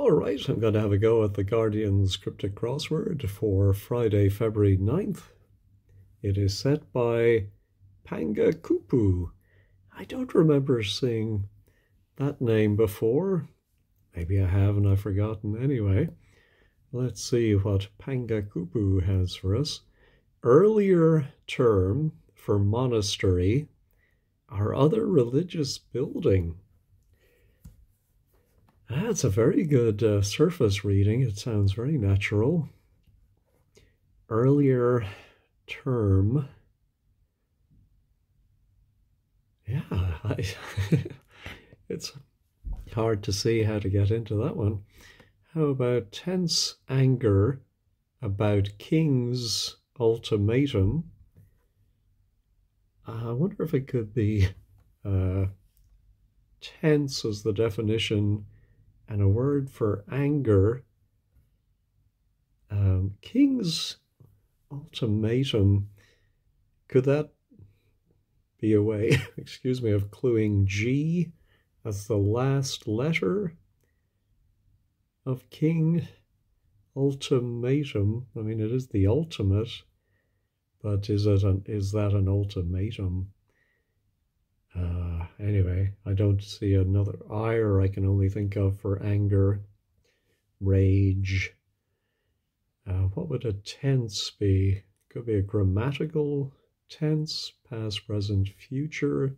All right, I'm going to have a go at the Guardian's Cryptic Crossword for Friday, February 9th. It is set by Panga Kupu. I don't remember seeing that name before. Maybe I have and I've forgotten. Anyway, let's see what Panga Kupu has for us. Earlier term for monastery or other religious building. That's a very good surface reading. It sounds very natural. Earlier term. Yeah, it's hard to see how to get into that one. How about tense anger about King's ultimatum? I wonder if it could be tense as the definition and a word for anger. King's ultimatum, could that be a way, excuse me, of cluing G as the last letter of King? Ultimatum, I mean, it is the ultimate, but is that an ultimatum? Anyway, I don't see another ire I can only think of for anger, rage. What would a tense be? Could be a grammatical tense, past, present, future.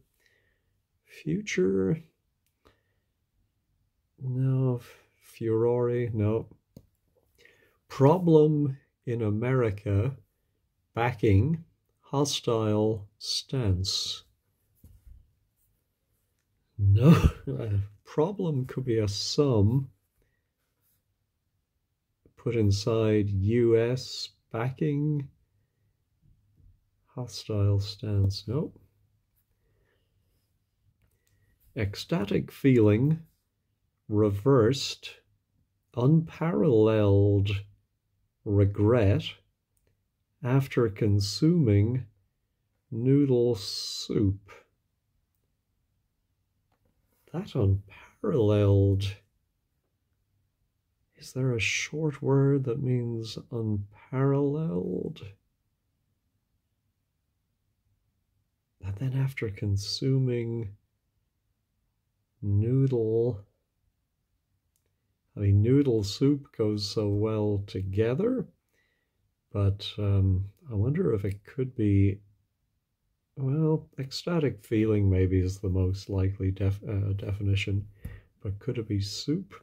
Future? No. Furore? No. Problem in America, backing, hostile stance. No, problem could be a sum put inside US backing, hostile stance. Nope. Ecstatic feeling, reversed, unparalleled regret after consuming noodle soup. That unparalleled. Is there a short word that means unparalleled? And then after consuming noodle, I mean, noodle soup goes so well together, but I wonder if it could be, well, ecstatic feeling maybe is the most likely definition, but could it be soup?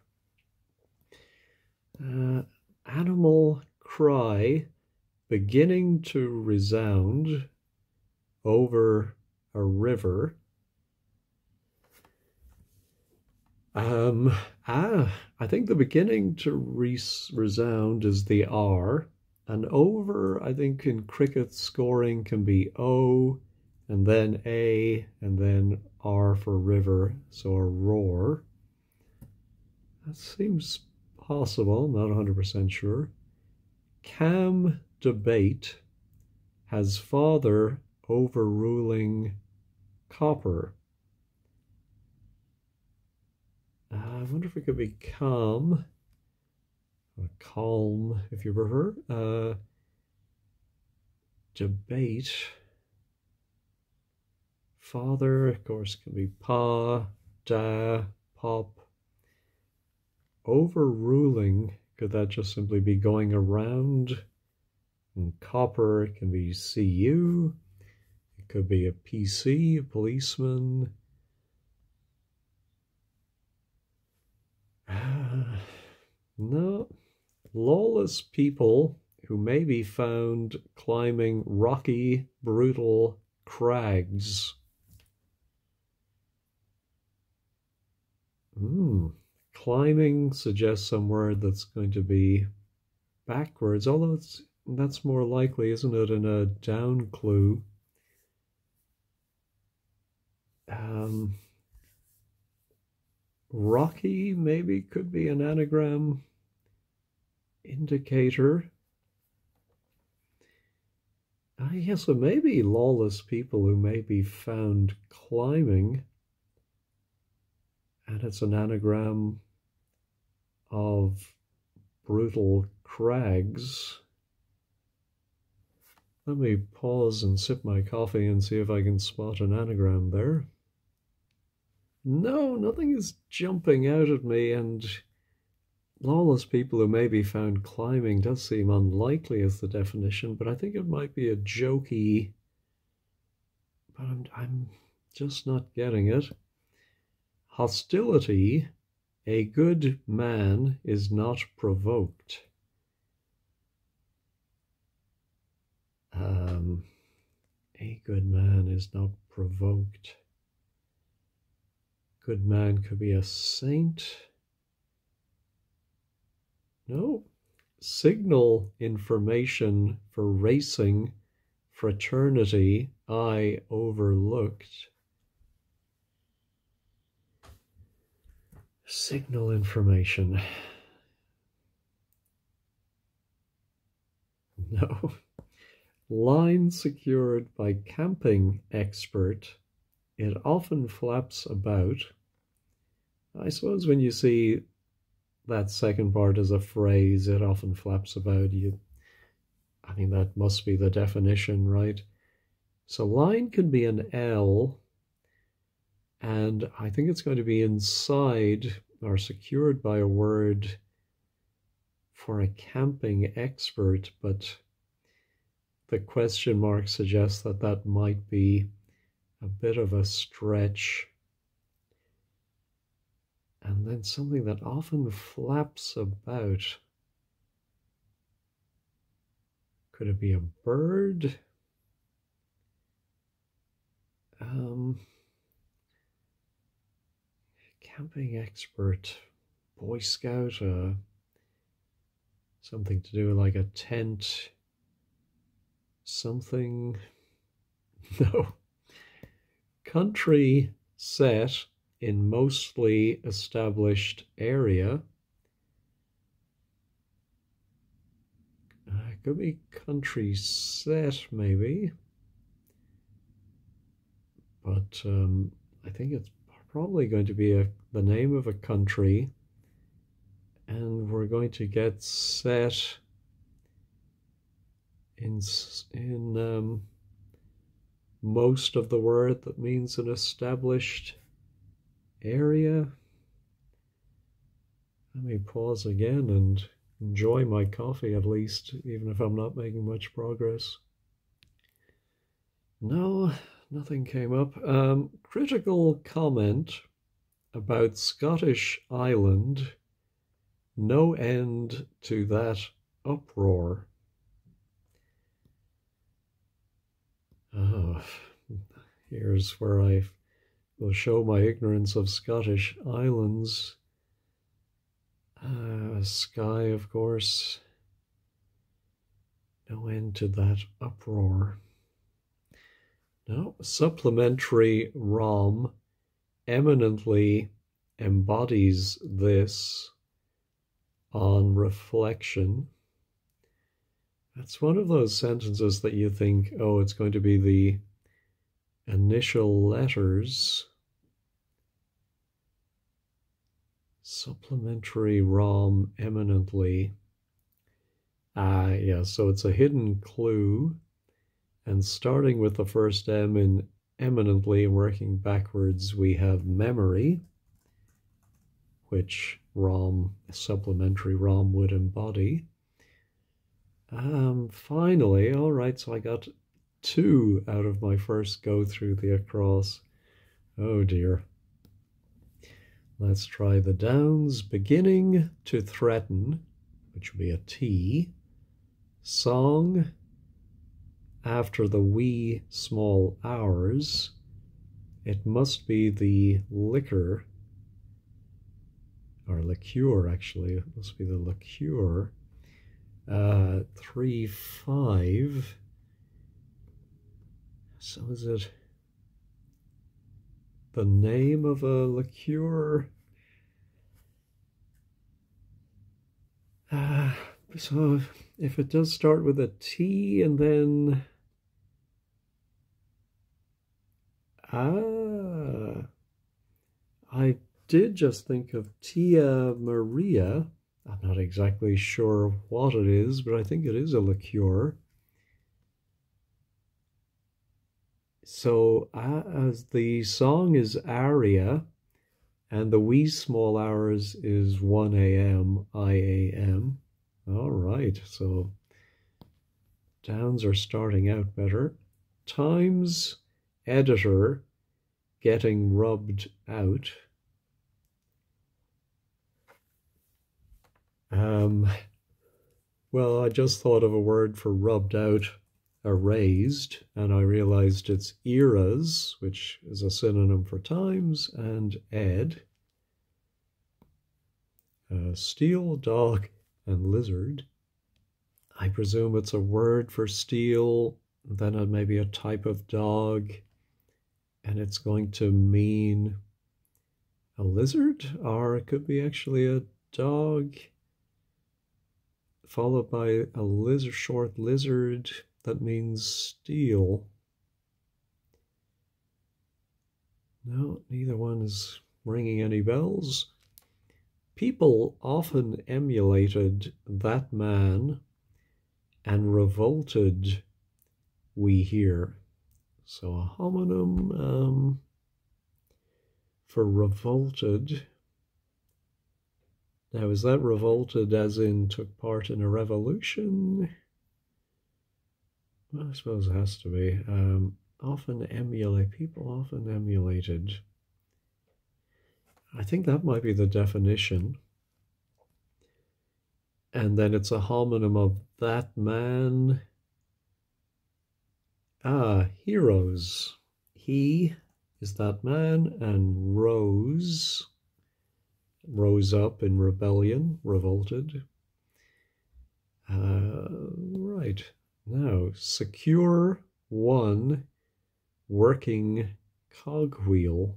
Animal cry beginning to resound over a river. I think the beginning to resound is the R, and over, I think in cricket scoring can be O, and then A, and then R for river, so a roar. That seems possible, not 100% sure. Cam debate has father overruling copper. I wonder if it could be calm, or calm if you prefer. Debate. Father, of course, can be pa, da, pop. Overruling, could that just simply be going around? And copper can be CU. It could be a PC, a policeman. No. Lawless people who may be found climbing rocky, brutal crags. Climbing suggests some word that's going to be backwards, although that's more likely, isn't it, in a down clue? Rocky maybe could be an anagram indicator. Yes, so maybe lawless people who may be found climbing, and it's an anagram of brutal crags. Let me pause and sip my coffee and see if I can spot an anagram there. No, nothing is jumping out at me, and lawless people who may be found climbing does seem unlikely as the definition, but I think it might be a jokey, but I'm just not getting it. Hostility, a good man is not provoked. A good man is not provoked. Good man could be a saint. No. Signal information for racing fraternity I overlooked. Signal information. No. Line secured by camping expert. It often flaps about. I suppose when you see that second part as a phrase, it often flaps about. I mean, that must be the definition, right? So line can be an L, and I think it's going to be inside or secured by a word for a camping expert, but the question mark suggests that that might be a bit of a stretch. And then something that often flaps about. Could it be a bird? Camping expert, Boy Scout, something to do with like a tent, something. No. Country set in mostly established area. It could be country set, maybe. But I think it's probably going to be the name of a country. And we're going to get set in most of the word that means an established area. Let me pause again and enjoy my coffee at least, even if I'm not making much progress. No, nothing came up. Critical comment about Scottish Island. No end to that uproar. Oh, here's where I will show my ignorance of Scottish islands. Sky, of course. No end to that uproar. No, supplementary ROM eminently embodies this on reflection. That's one of those sentences that you think, oh, it's going to be the initial letters. Supplementary ROM eminently. Yeah, so it's a hidden clue. And starting with the first M in eminently and working backwards, we have memory, which ROM, supplementary ROM, would embody. Finally, all right, so I got 2 out of my first go through the across. Oh dear. Let's try the downs. Beginning to threaten, which would be a T. Song after the wee small hours. It must be the liquor, or liqueur actually. It must be the liqueur. 3, 5. So is it the name of a liqueur? So if it does start with a T and then I did just think of Tia Maria, I'm not exactly sure what it is, but I think it is a liqueur. So as the song is aria, and the wee small hours is 1 a.m. IAM. All right, so downs are starting out better. Times editor getting rubbed out. Well, I just thought of a word for rubbed out, erased, and I realized it's eras, which is a synonym for times, and ed. Steel, dog, and lizard. I presume it's a word for steel, then maybe a type of dog, and it's going to mean a lizard, or it could be actually a dog followed by a lizard, short lizard that means steel. No, neither one is ringing any bells. People often emulated that man and revolted, we hear. So a homonym for revolted. Now, is that revolted as in took part in a revolution? Well, I suppose it has to be. Often emulate, people often emulated. I think that might be the definition. And then it's a homonym of that man. Heroes. He is that man, and rose up in rebellion, revolted. Right. Now, secure one working cogwheel.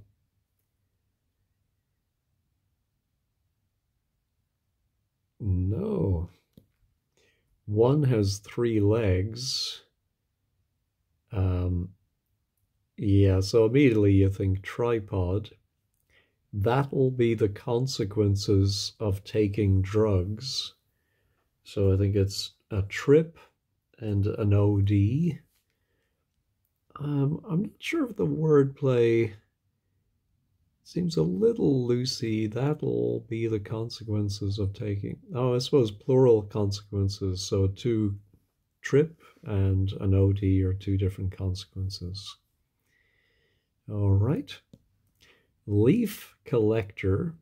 No. One has 3 legs. Yeah, so immediately you think tripod. That'll be the consequences of taking drugs. So I think it's a trip and an OD. I'm not sure if the wordplay seems a little loosey. That'll be the consequences of taking. Oh, I suppose plural consequences. So 2 trip and an OD are 2 different consequences. All right. Leaf collector,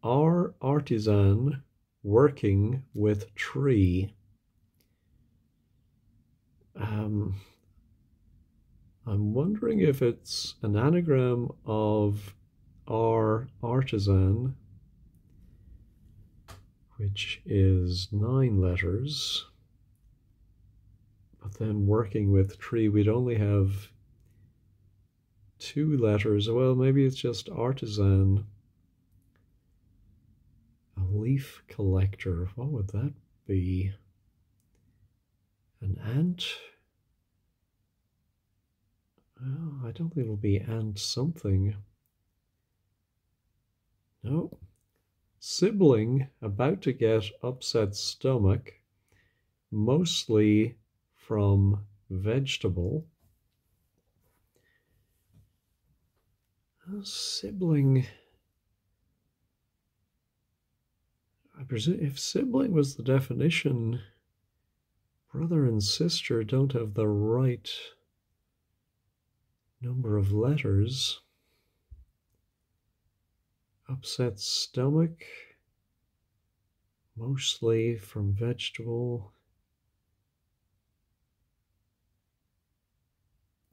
our artisan working with tree. I'm wondering if it's an anagram of our artisan, which is 9 letters, but then working with tree, we'd only have 2 letters. Well, maybe it's just artisan. A leaf collector, what would that be? An ant? Oh, I don't think it'll be ant something. No. Sibling about to get upset stomach, mostly from vegetable. Sibling. I presume if sibling was the definition, brother and sister don't have the right number of letters. Upset stomach, mostly from vegetable.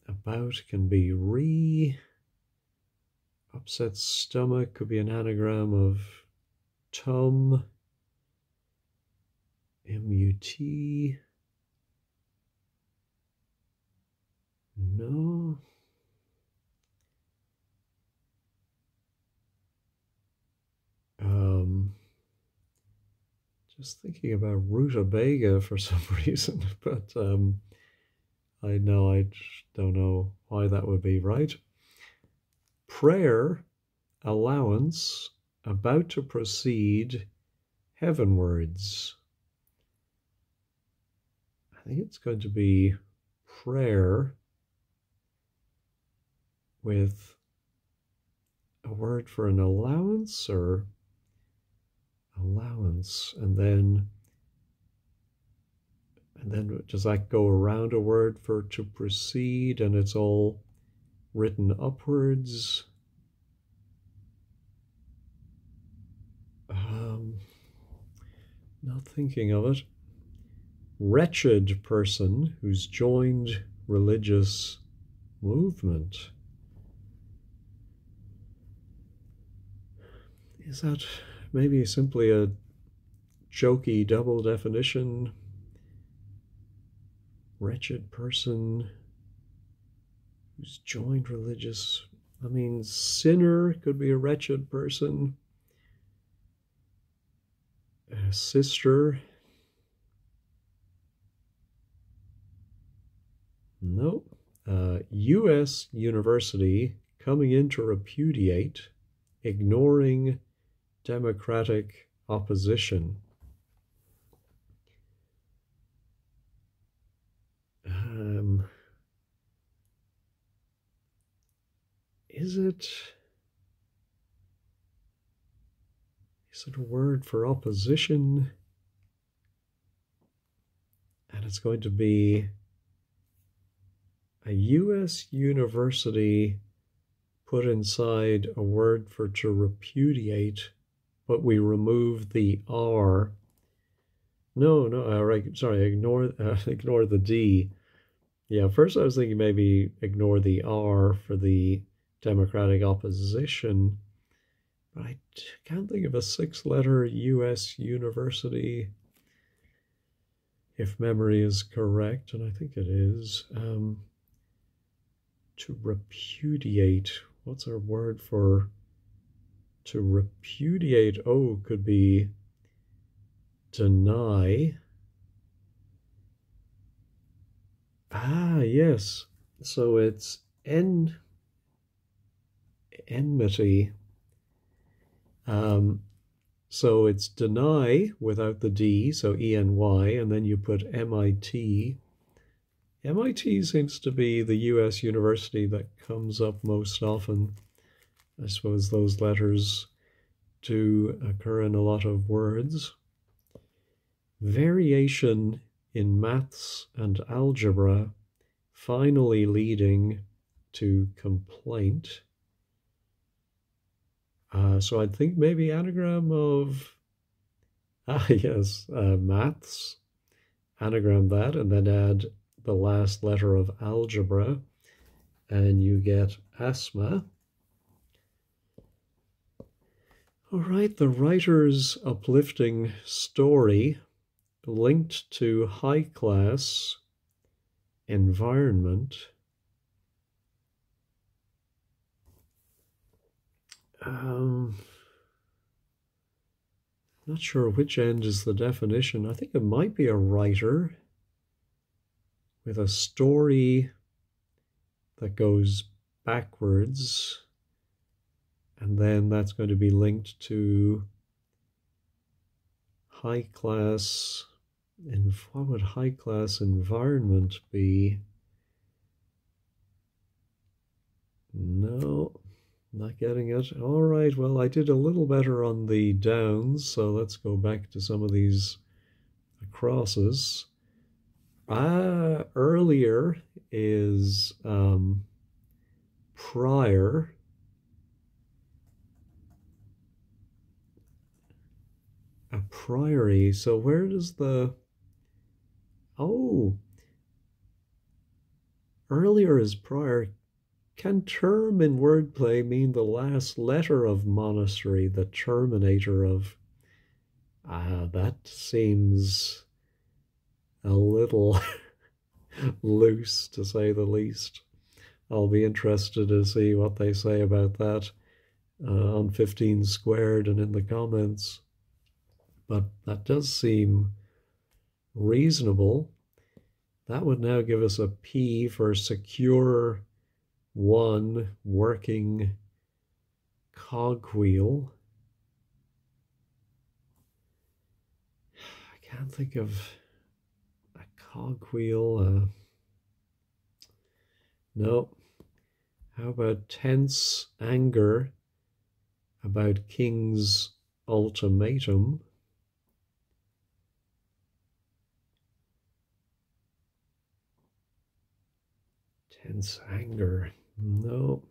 About can be re. Upset stomach could be an anagram of tum, M-U-T. No. Just thinking about rutabaga for some reason, but I don't know why that would be right. Prayer, allowance, about to proceed, heavenwards. I think it's going to be prayer with a word for an allowance or allowance, and then does that go around a word for to proceed, and it's all written upwards? Not thinking of it. Wretched person who's joined religious movement. Is that maybe simply a jokey double definition? Wretched person who's joined religious. I mean, sinner could be a wretched person. A sister. Nope. U.S. University coming in to repudiate, ignoring democratic opposition. Is it a word for opposition? And it's going to be a U.S. university put inside a word for to repudiate, but we remove the R. No, right, sorry, ignore the D. Yeah, first I was thinking maybe ignore the R for the democratic opposition, but I can't think of a six-letter U.S. university, if memory is correct, and I think it is. To repudiate, what's our word for to repudiate? Oh, could be deny. Ah, yes. So it's enmity. So it's deny without the D, so E-N-Y, and then you put M-I-T. MIT seems to be the US university that comes up most often. I suppose those letters do occur in a lot of words. Variation in maths and algebra, finally leading to complaint. So I think maybe anagram of, yes, maths, anagram that, and then add the last letter of algebra, and you get asthma. All right, the writer's uplifting story linked to high-class environment. Not sure which end is the definition. I think it might be a writer with a story that goes backwards, and then that's going to be linked to high class. And what would high class environment be? No, not getting it. All right, well, I did a little better on the downs, so let's go back to some of these crosses. Earlier is prior. A priory. So where does the... Oh, earlier is prior. Can term in wordplay mean the last letter of monastery, the terminator of... that seems a little loose, to say the least. I'll be interested to see what they say about that on 15 Squared and in the comments. But that does seem reasonable. That would now give us a P for secure one working cogwheel. can't think of a cogwheel. No. How about tense anger about King's ultimatum? Tense anger. No.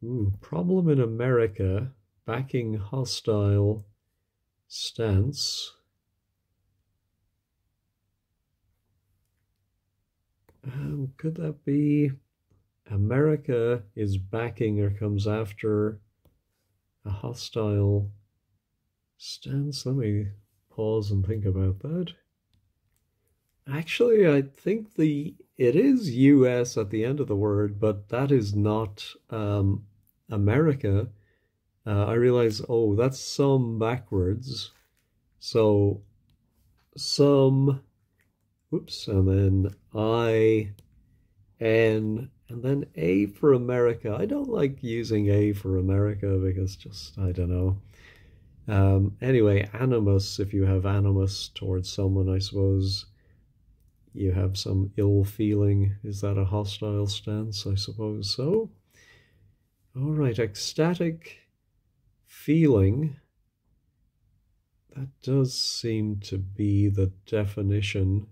Ooh, problem in America. Backing hostile stance. Could that be America is backing or comes after a hostile stance? Let me pause and think about that. Actually, I think it is US at the end of the word, but that is not America. I realize, oh, that's some backwards. So some, whoops, and then I, N, and then A for America. I don't like using A for America because just, I don't know. Anyway, animus, if you have animus towards someone, I suppose you have some ill feeling. Is that a hostile stance? I suppose so. All right, ecstatic feeling. That does seem to be the definition.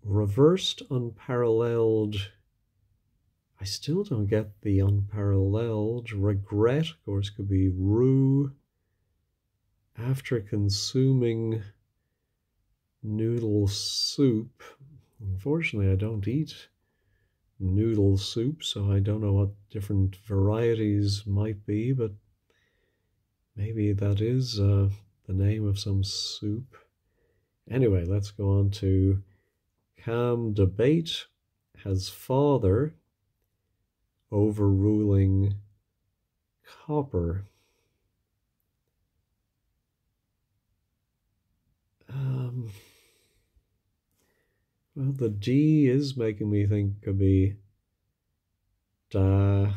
Reversed unparalleled. I still don't get the unparalleled. Regret, of course, could be rue. After consuming noodle soup. Unfortunately, I don't eat noodle soup, so I don't know what different varieties might be, but maybe that is the name of some soup. Anyway, let's go on to calm debate. Has father overruling copper. Well, the D is making me think could be da.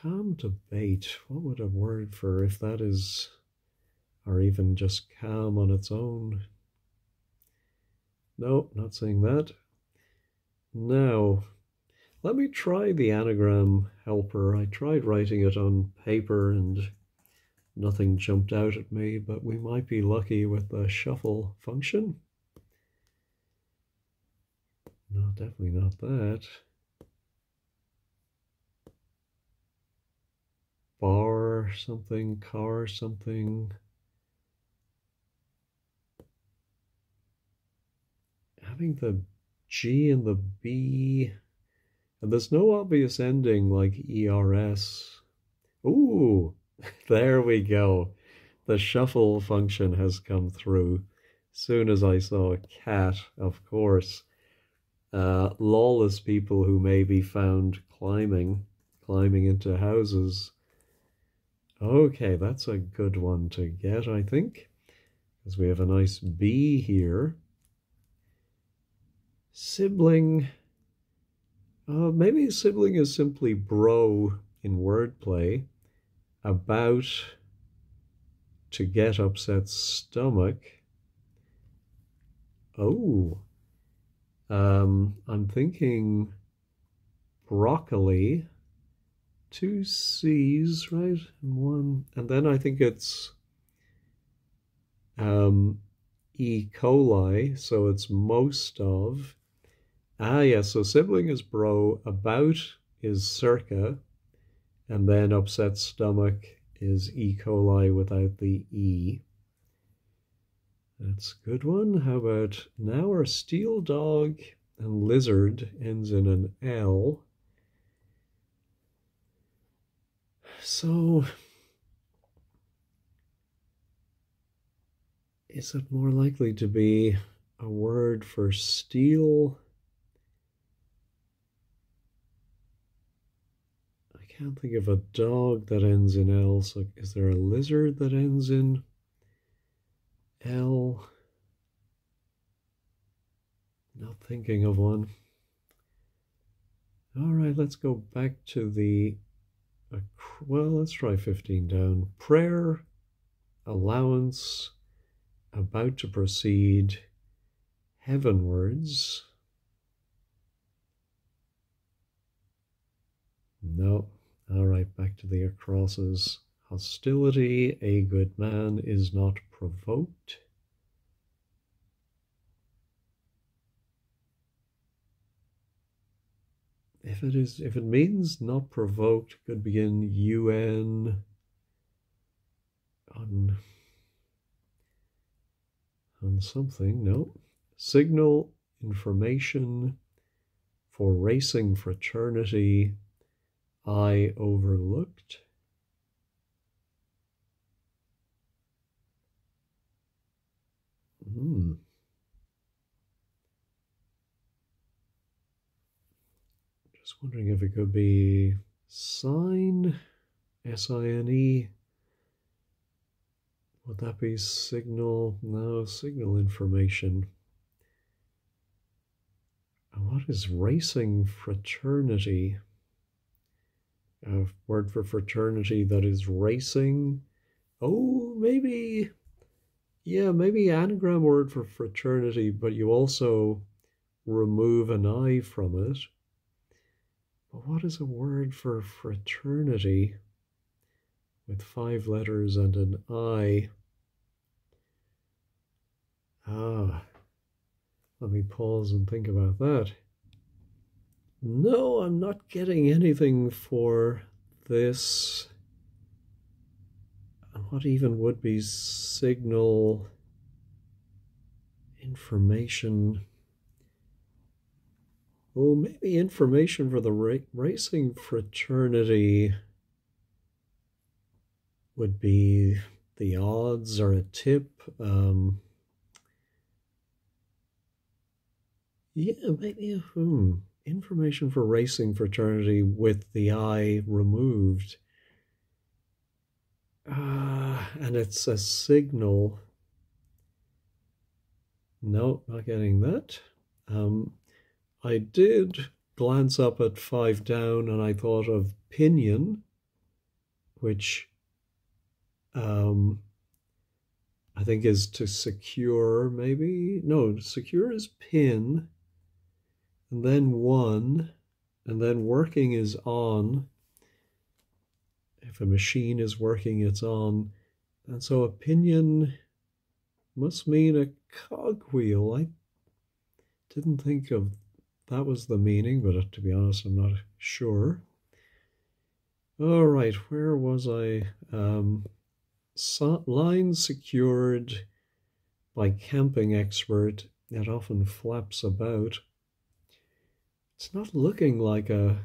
Calm debate. What would a word for if that is, or even just calm on its own? No, not saying that. Now, let me try the anagram helper. I tried writing it on paper and nothing jumped out at me, but we might be lucky with the shuffle function. No, definitely not that. Bar something, car something. Having the G and the B, and there's no obvious ending like ERS. Ooh, there we go. The shuffle function has come through. Soon as I saw a cat, of course. Lawless people who may be found climbing into houses. Okay, that's a good one to get, I think, because we have a nice B here. Sibling. Maybe sibling is simply bro in wordplay. About to get upset stomach. Oh, I'm thinking broccoli. 2 C's, right? And 1. And then I think it's E. coli, so it's most of. Ah, yeah, so sibling is bro, about is circa, and then upset stomach is E. coli without the E. That's a good one. How about now our steel dog and lizard ends in an L. So, is it more likely to be a word for steel? I can't think of a dog that ends in L, so is there a lizard that ends in L? Not thinking of one. All right, let's go back to the Well, let's try 15 down. Prayer, allowance, about to proceed, heavenwards. No. All right, back to the acrosses. Hostility, a good man is not provoked. If it means not provoked, it could begin UN on something. No. Signal, information, for racing fraternity, I overlooked. Just wondering if it could be sign, S-I-N-E. Would that be signal? No, signal information. What is racing fraternity? A word for fraternity that is racing. Oh, maybe. Yeah, maybe anagram word for fraternity, but you also remove an I from it. But what is a word for fraternity with 5 letters and an I? Let me pause and think about that. No, I'm not getting anything for this. What even would be signal information? Oh, maybe information for the racing fraternity would be the odds or a tip. Yeah, maybe information for racing fraternity with the I removed. And it's a signal. No, not getting that. I did glance up at 5 down and I thought of pinion, which I think is to secure, maybe. No, secure is pin, and then 1, and then working is on. If a machine is working, it's on. And so a pinion must mean a cogwheel. I didn't think of that was the meaning, but to be honest, I'm not sure. All right, where was I? Line secured by camping expert. It often flaps about. It's not looking like a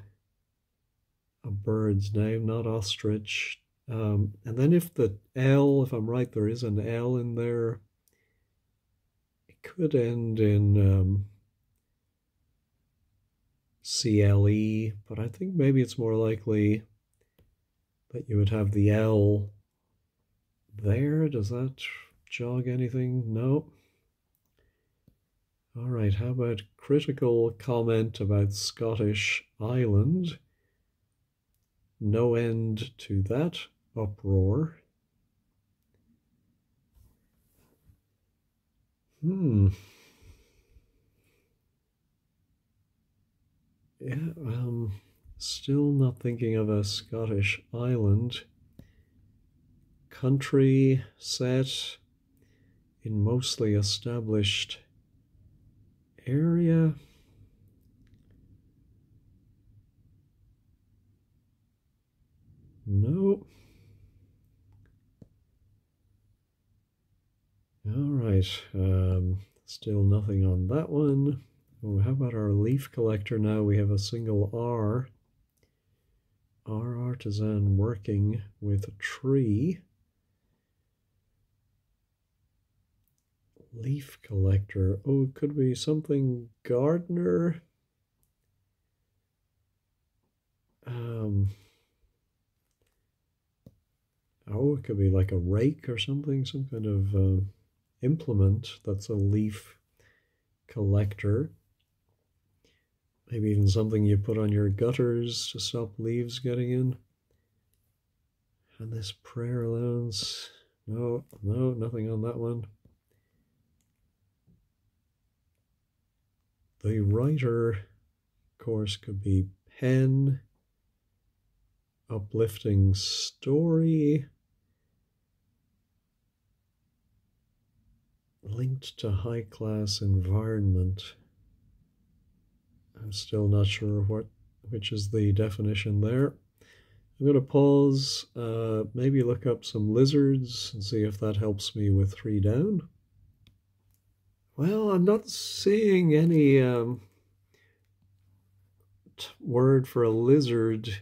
bird's name, not ostrich. And then if the L, if I'm right, there is an L in there, it could end in CLE, but I think maybe it's more likely that you would have the L there. Does that jog anything? No. All right, how about critical comment about Scottish Island? No end to that uproar. Yeah, still not thinking of a Scottish island. Country set in mostly established area. No. All right, still nothing on that one. Oh, how about our leaf collector now? We have a single R. Our artisan working with a tree. Leaf collector. Oh, it could be something gardener. Oh, it could be like a rake or something, some kind of implement that's a leaf collector. Maybe even something you put on your gutters to stop leaves getting in. And this prayer allowance, no, nothing on that one. The writer, of course, could be pen, uplifting story, linked to high-class environment. I'm still not sure which is the definition there. I'm going to pause, maybe look up some lizards and see if that helps me with 3 down. Well, I'm not seeing any word for a lizard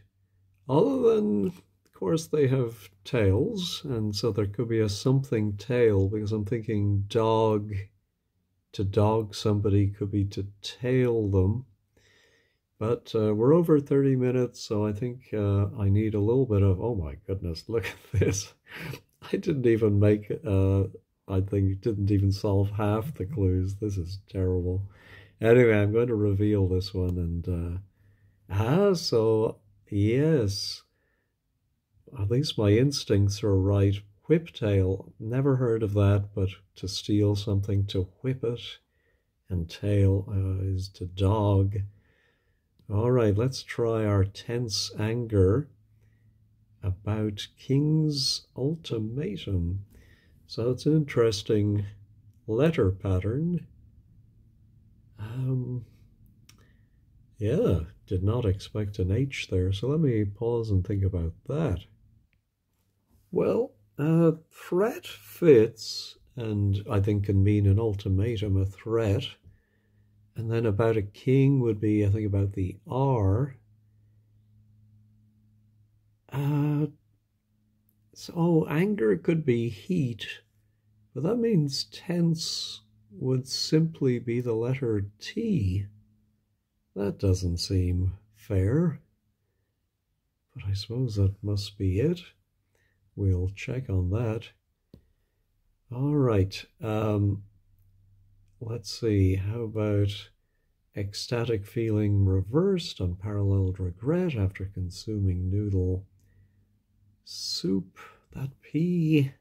other than, of course, they have tails, and so there could be a something tail, because I'm thinking dog, to dog somebody could be to tail them. But we're over 30 minutes, so I think I need a little bit of, oh my goodness, look at this. I didn't even make, I think, didn't even solve half the clues. This is terrible. Anyway, I'm going to reveal this one, and, so, yes, at least my instincts are right. Whiptail, never heard of that, but to steal something, to whip it, and tail is to dog. All right, let's try our tense anger about King's ultimatum. So it's an interesting letter pattern. Yeah, did not expect an H there, so let me pause and think about that. Well, threat fits, and I think can mean an ultimatum, a threat. And then about a king would be, I think, about the R. So anger could be heat, but that means tense would simply be the letter T. That doesn't seem fair, but I suppose that must be it. We'll check on that. All right. Let's see, how about ecstatic feeling reversed, unparalleled regret after consuming noodle soup? That P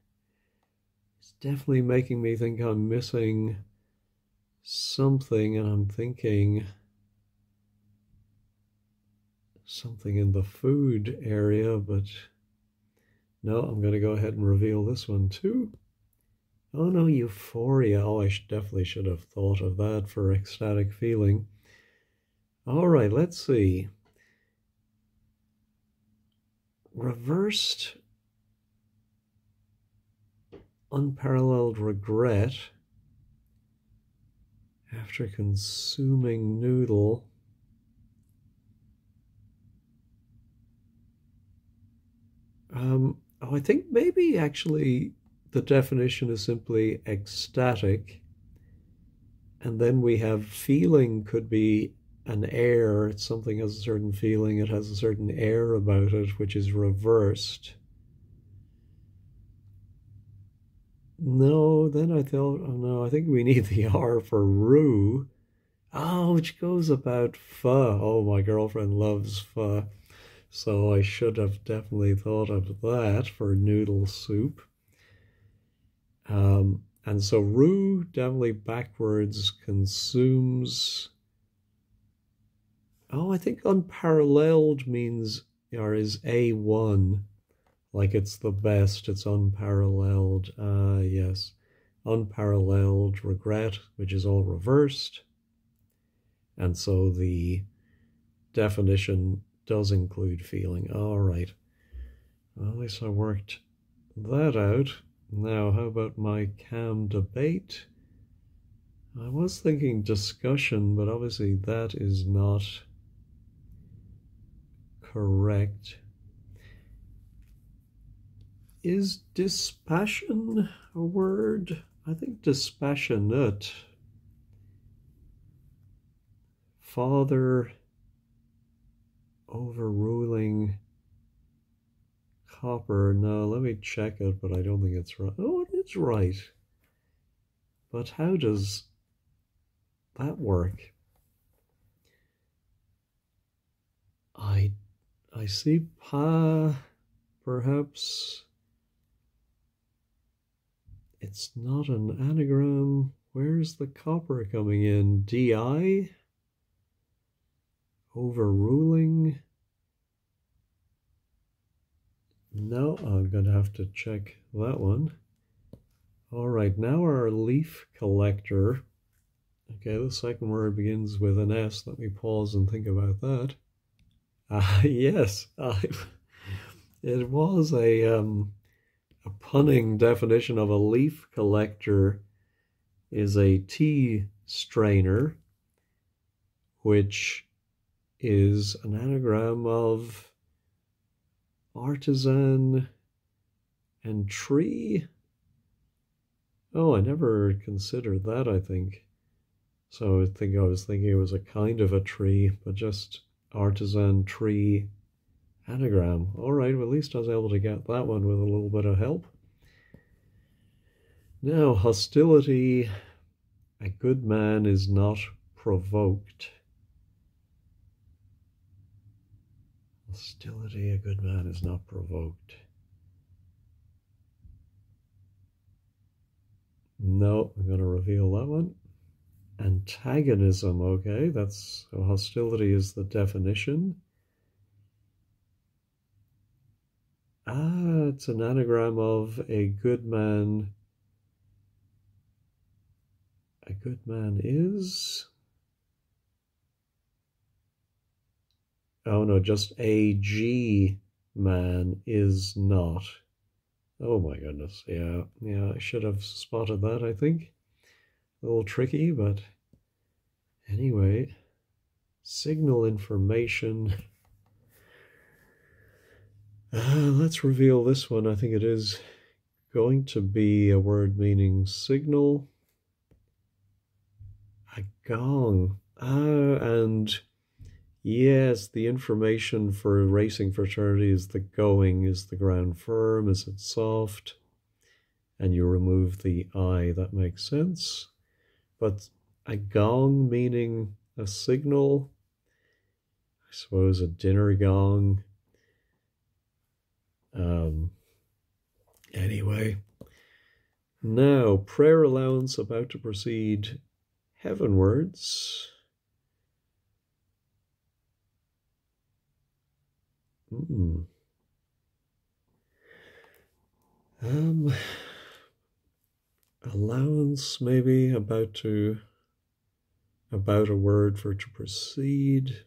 is definitely making me think I'm missing something, and I'm thinking something in the food area, but no, I'm going to go ahead and reveal this one too. Oh no, euphoria. Oh, I definitely should have thought of that for ecstatic feeling. All right, let's see. Reversed unparalleled regret after consuming noodle. Oh, I think maybe actually the definition is simply ecstatic, and then we have feeling could be an air. It's something has a certain feeling, it has a certain air about it, which is reversed. No, then I thought, oh no, I think we need the R for rue. Oh, which goes about pho. Oh, my girlfriend loves pho. So I should have definitely thought of that for noodle soup. And so rue definitely backwards consumes. Oh, I think unparalleled means, or is A1, like it's the best, it's unparalleled. Yes, unparalleled regret, which is all reversed. And so the definition does include feeling. All right. Well, at least I worked that out. Now, how about my CAM debate? I was thinking discussion, but obviously that is not correct. Is dispassion a word? I think dispassionate. Father overruling copper. No, let me check it, but I don't think it's right. Oh, it is right. But how does that work? I see perhaps. It's not an anagram. Where's the copper coming in? DI? Overruling? No, I'm going to have to check that one. All right, now our leaf collector. Okay, the second word begins with an S. Let me pause and think about that. Yes, it was a punning definition of a leaf collector is a tea strainer, which is an anagram of artisan and tree. Oh, I never considered that, I think. So I was thinking it was a kind of a tree, but just artisan tree anagram. All right, well, at least I was able to get that one with a little bit of help. Now, hostility. A good man is not provoked. Hostility, a good man is not provoked. No, I'm going to reveal that one. Antagonism, okay, that's, so hostility is the definition. It's an anagram of a good man. A good man is... Oh no, just a G man is not. Oh my goodness, yeah, I should have spotted that, I think. A little tricky, but anyway. Signal information. Let's reveal this one. I think it is going to be a word meaning signal. A gong. And yes, the information for racing fraternity is the going. Is the ground firm? Is it soft? And you remove the I. That makes sense. But a gong meaning a signal. I suppose a dinner gong. Anyway. Now, prayer allowance about to proceed heavenwards. Allowance, maybe, about a word for to proceed.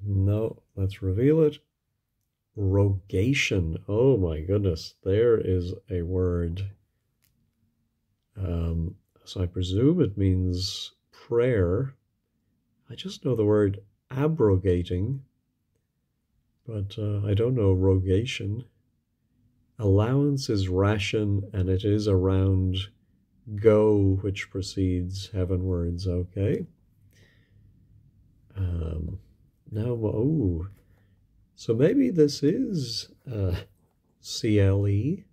No, let's reveal it. Rogation. Oh my goodness, there is a word. So I presume it means prayer. I just know the word abrogating, but I don't know rogation. Allowance is ration, and it is around go, which precedes heavenwards, okay? Now, oh, so maybe this is CLE.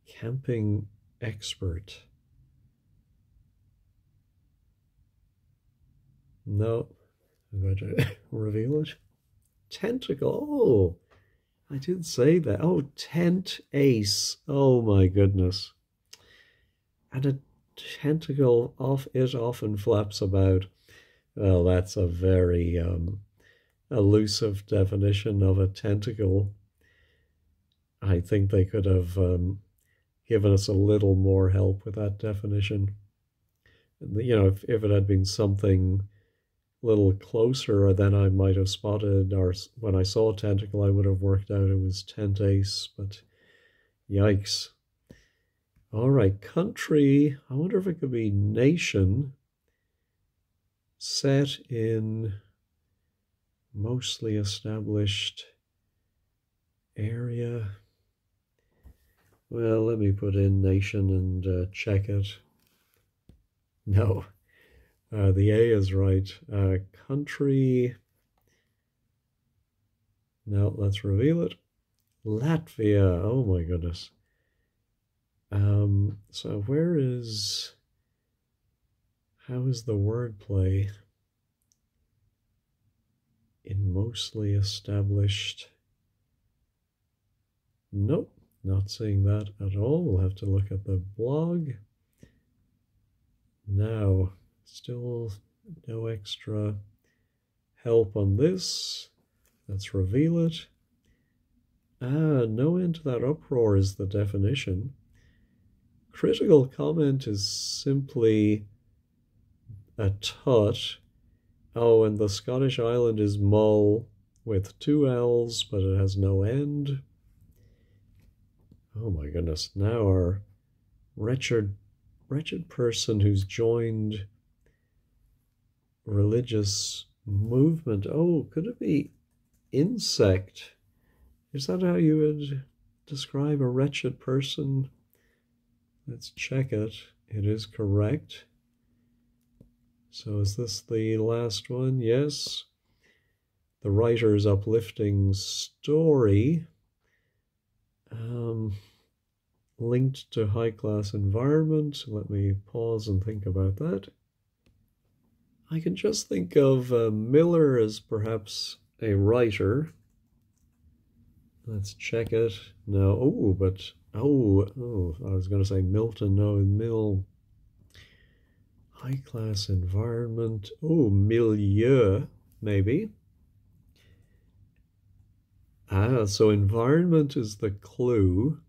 Camping expert. No, I'm going to reveal it. Tentacle. Oh, I did say that. Oh, tent ace. Oh my goodness. And a tentacle it often flaps about. Well, that's a very elusive definition of a tentacle. I think they could have given us a little more help with that definition. You know, if it had been something a little closer, then I might have spotted, or when I saw tentacle, I would have worked out it was tent ace, but yikes. All right, country. I wonder if it could be nation, set in mostly established area. Well, let me put in nation and check it. No, the A is right. Country. No, let's reveal it. Latvia. Oh my goodness. So where is How is the wordplay in mostly established? Nope, not seeing that at all. We'll have to look at the blog. Now, still no extra help on this. Let's reveal it. No end to that uproar is the definition. Critical comment is simply a tut. Oh, and the Scottish island is Mull with 2 L's, but it has no end. Oh my goodness, now our wretched person who's joined religious movement. Oh, could it be insect? Is that how you would describe a wretched person? Let's check it. It is correct. So is this the last one? Yes. The writer's uplifting story. Linked to high-class environment. Let me pause and think about that. I can just think of Miller as perhaps a writer. Let's check it. No, I was going to say Milton. No, Mill. High-class environment. Oh, milieu, maybe. So environment is the clue.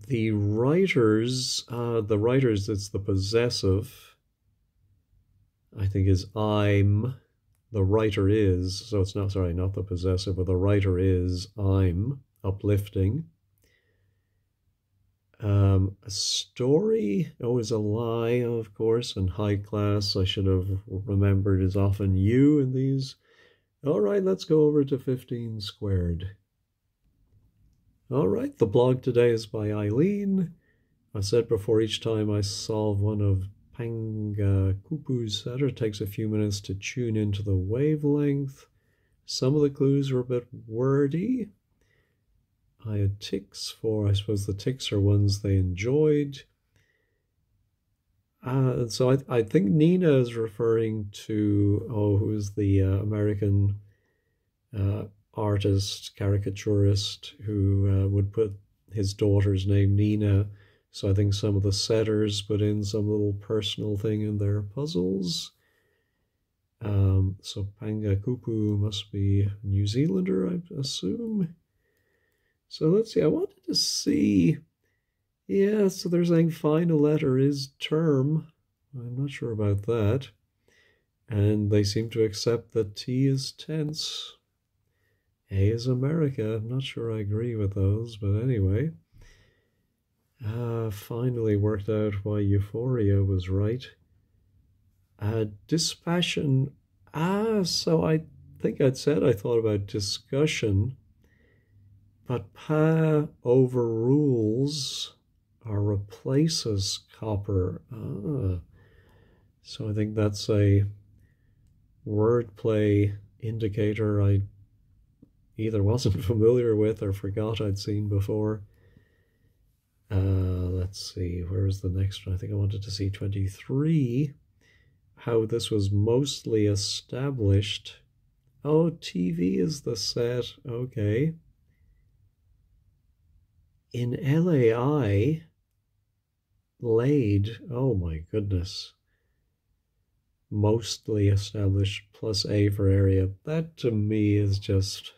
The writers, it's the possessive, I think is I'm, the writer is, so it's not, sorry, not the possessive, but the writer is I'm, uplifting. A story, is a lie, of course, and high class, I should have remembered, is often you in these. All right, let's go over to 15 squared. All right, the blog today is by Eileen. I said before, each time I solve one of Panga Kupu's set, it takes a few minutes to tune into the wavelength. Some of the clues are a bit wordy. I had ticks for, I suppose the ticks are ones they enjoyed. So I think Nina is referring to, who's the American artist, caricaturist, who would put his daughter's name Nina. So I think some of the setters put in some little personal thing in their puzzles. So Panga Kupu must be a New Zealander, I assume. So let's see, I wanted to see, yeah, so they're saying final letter is term. I'm not sure about that. And they seem to accept that T is tense. A is America. I'm not sure I agree with those, but anyway. Finally worked out why euphoria was right. Dispassion. So I think I'd said I thought about discussion, but pa overrules or replaces copper. So I think that's a wordplay indicator I either wasn't familiar with or forgot I'd seen before. Let's see, where's the next one? I think I wanted to see 23. How this was mostly established. Oh, TV is the set. Okay. In LAI, laid. Oh my goodness. Mostly established plus A for area. That to me is just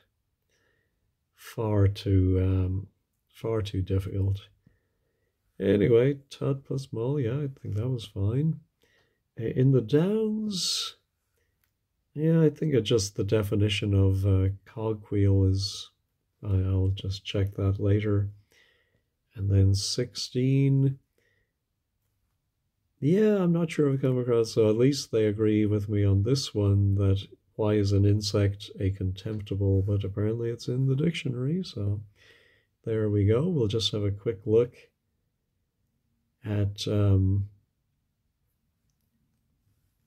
far too difficult. Anyway, Todd plus Mull, yeah, I think that was fine. In the Downs, yeah, I think it's just the definition of cogwheel is, I'll just check that later. And then 16, yeah, I'm not sure if I've come across, so at least they agree with me on this one, that why is an insect a contemptible, but apparently it's in the dictionary, so there we go. We'll just have a quick look at,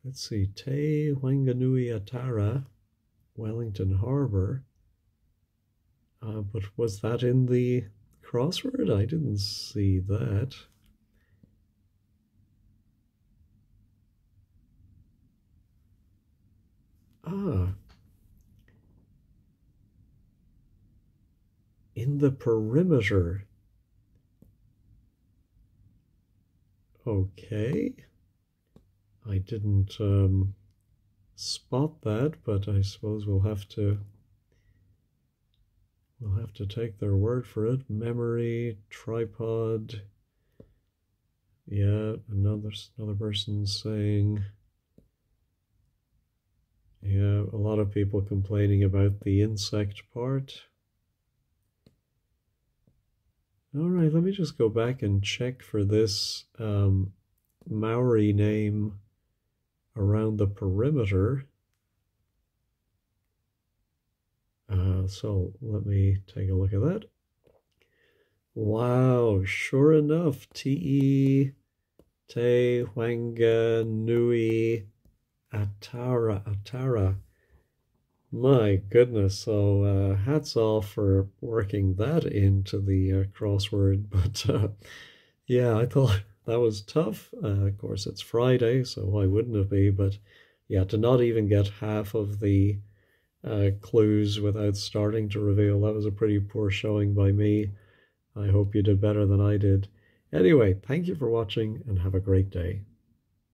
let's see, Te Wanganui Atara, Wellington Harbour. But was that in the crossword? I didn't see that. Ah, in the perimeter. Okay. I didn't spot that, but I suppose we'll have to take their word for it. Memory, tripod. Yeah, another person saying, yeah, a lot of people complaining about the insect part. All right, let me just go back and check for this Maori name around the perimeter. So let me take a look at that. Wow, sure enough, Te, Te, Wanga, Nui, Atara. My goodness, so hats off for working that into the crossword. But yeah, I thought that was tough. Of course, it's Friday, so why wouldn't it be? But yeah, to not even get half of the clues without starting to reveal, that was a pretty poor showing by me. I hope you did better than I did. Anyway, thank you for watching and have a great day.